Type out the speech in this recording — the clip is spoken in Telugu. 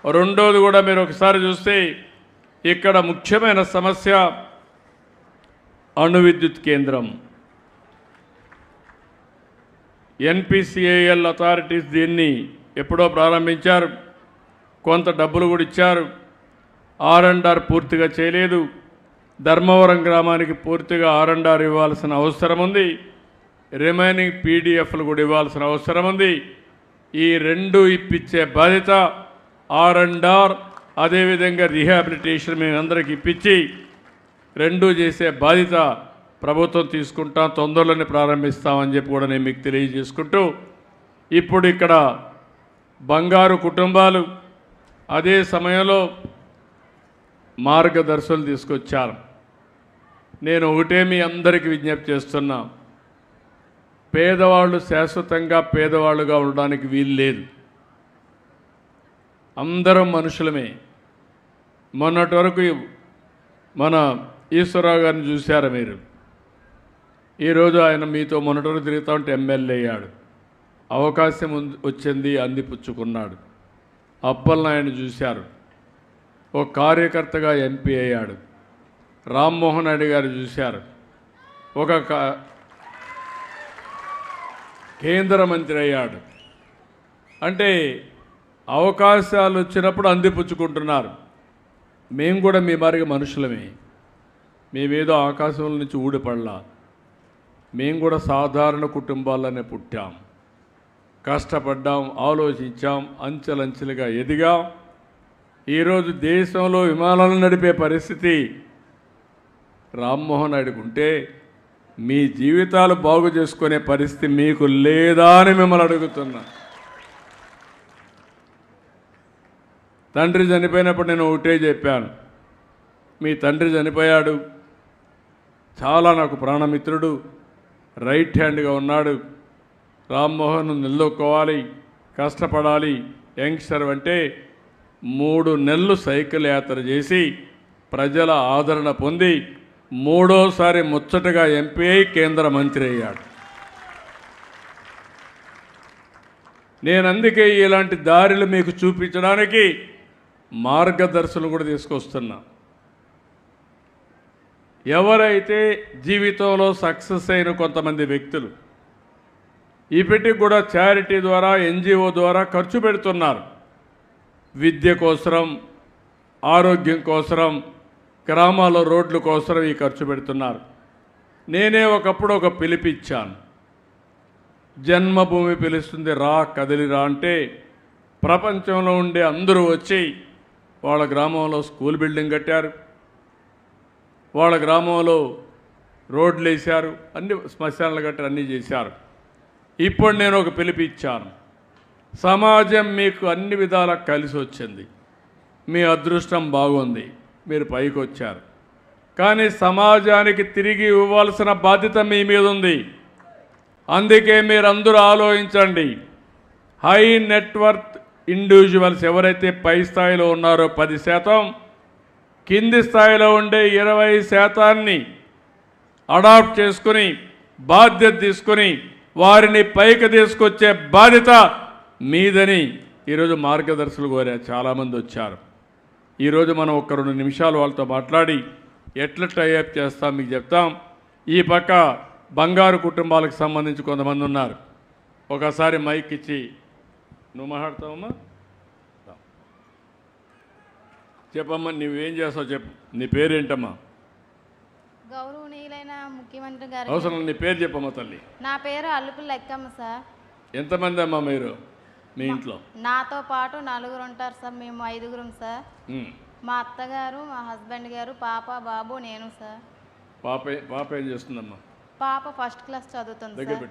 రెండోది కూడా మీరు ఒకసారి చూస్తే ఇక్కడ ముఖ్యమైన సమస్య అణు విద్యుత్ కేంద్రం. NPCIL అథారిటీస్ దీన్ని ఎప్పుడో ప్రారంభించారు, కొంత డబ్బులు కూడా ఇచ్చారు. R&R పూర్తిగా చేయలేదు. ధర్మవరం గ్రామానికి పూర్తిగా R&R ఇవ్వాల్సిన అవసరం ఉంది. రిమైనింగ్ PDFలు కూడా ఇవ్వాల్సిన అవసరం ఉంది. ఈ రెండు ఇప్పించే బాధ్యత R&R, అదేవిధంగా రీహాబిలిటేషన్ మేము అందరికి ఇప్పించి రెండూ చేసే బాధ్యత ప్రభుత్వం తీసుకుంటాం. తొందరలోనే ప్రారంభిస్తామని చెప్పి కూడా నేను మీకు తెలియజేసుకుంటూ, ఇప్పుడు ఇక్కడ బంగారు కుటుంబాలు అదే సమయంలో మార్గదర్శకులు తీసుకొచ్చారు. నేను ఒకటే మీ అందరికీ విజ్ఞప్తి చేస్తున్నా, పేదవాళ్ళు శాశ్వతంగా పేదవాళ్ళుగా ఉండడానికి వీలు లేదు. అందరం మనుషులమే. మొన్నటి వరకు మన ఈశ్వరరావు గారిని చూశారు మీరు. ఈరోజు ఆయన మీతో మొన్నటి వరకు తిరుగుతూ ఉంటే ఎమ్మెల్యే అయ్యాడు. అవకాశం వచ్చింది, అందిపుచ్చుకున్నాడు. అప్పలనాయుడు చూశారు, ఓ కార్యకర్తగా MP అయ్యాడు. రామ్మోహన్ రెడ్డి గారు చూశారు, ఒక కేంద్ర మంత్రి అయ్యాడు. అంటే అవకాశాలు వచ్చినప్పుడు అందిపుచ్చుకుంటున్నారు. మేము కూడా మీ మారిగా మనుషులమే. మేమేదో ఆకాశం నుంచి ఊడిపడలా. మేము కూడా సాధారణ కుటుంబాల్లోనే పుట్టాం, కష్టపడ్డాం, ఆలోచించాం, అంచెలంచెలుగా ఎదిగాం. ఈరోజు దేశంలో విమానాలు నడిపే పరిస్థితి రామ్మోహన్ రెడ్డికి ఉంటే మీ జీవితాలు బాగు చేసుకునే పరిస్థితి మీకు లేదా అని మిమ్మల్ని అడుగుతున్నా. తండ్రి చనిపోయినప్పుడు నేను ఒకటే చెప్పాను, మీ తండ్రి చనిపోయాడు, చాలా నాకు ప్రాణమిత్రుడు, రైట్ హ్యాండ్గా ఉన్నాడు. రామ్మోహన్ నిలదొక్కోవాలి, కష్టపడాలి. యంగ్స్టర్ అంటే 3 నెలలు సైకిల్ యాత్ర చేసి ప్రజల ఆదరణ పొంది మూడోసారి ముచ్చటగా MP అయి కేంద్ర మంత్రి అయ్యాడు. నేను అందుకే ఇలాంటి దారులు మీకు చూపించడానికి మార్గదర్శకులు కూడా తీసుకొస్తున్నా. ఎవరైతే జీవితంలో సక్సెస్ అయిన కొంతమంది వ్యక్తులు ఇప్పటికి కూడా చారిటీ ద్వారా, NGO ద్వారా ఖర్చు పెడుతున్నారు. విద్య కోసం, ఆరోగ్యం కోసం, గ్రామాల రోడ్ల కోసం ఈ ఖర్చు పెడుతున్నారు. నేనే ఒకప్పుడు ఒక పిలిపిచ్చాను, జన్మభూమి పిలుస్తుంది రా, కదిలిరా అంటే ప్రపంచంలో ఉండే అందరూ వచ్చి వాళ్ళ గ్రామంలో స్కూల్ బిల్డింగ్ కట్టారు, వాళ్ళ గ్రామంలో రోడ్లు వేశారు, అన్ని శ్మశానాలు కట్టారు, అన్నీ చేశారు. ఇప్పుడు నేను ఒక పిలిపిచ్చాను, సమాజం మీకు అన్ని విధాలా కలిసి వచ్చింది, మీ అదృష్టం బాగుంది, మీరు పైకి వచ్చారు. కానీ సమాజానికి తిరిగి ఇవ్వాల్సిన బాధ్యత మీ మీద ఉంది. అందుకే మీరందరూ ఆలోచించండి. హై నెట్వర్త్ ఇండివిజువల్స్ ఎవరైతే పై స్థాయిలో ఉన్నారో 10%, కింది స్థాయిలో ఉండే 20%ని అడాప్ట్ చేసుకుని బాధ్యత తీసుకుని వారిని పైకి తీసుకొచ్చే బాధ్యత మీదని ఈరోజు మార్గదర్శకులు కోరా. చాలామంది వచ్చారు. ఈరోజు మనం ఒక 2 నిమిషాలు వాళ్ళతో మాట్లాడి ఎట్లా టైఅప్ చేస్తాం మీకు చెప్తాం. ఈ పక్క బంగారు కుటుంబాలకు సంబంధించి కొంతమంది ఉన్నారు. ఒకసారి మైక్ ఇచ్చి నువ్వు మాట్లాడతావమ్మా, చెప్పమ్మా, నువ్వేం చేస్తావు చెప్పు. నీ పేరేంటమ్మా? గౌరవనీయులైన ముఖ్యమంత్రి గారు. అవసరం, నీ పేరు చెప్పమ్మా తల్లి. నా పేరు అల్లుపుల లెక్కమ్మ సార్. ఎంతమంది అమ్మా మీరు మీ ఇంట్లో? నాతో పాటు 4 ఉంటారు సార్. మేము 5 సార్. మా అత్తగారు, మా హస్బెండ్ గారు, పాప, బాబు, నేను సార్. పాప ఏం చేస్తుందమ్మా? పాప ఫస్ట్ క్లాస్ చదువుతుంది సార్.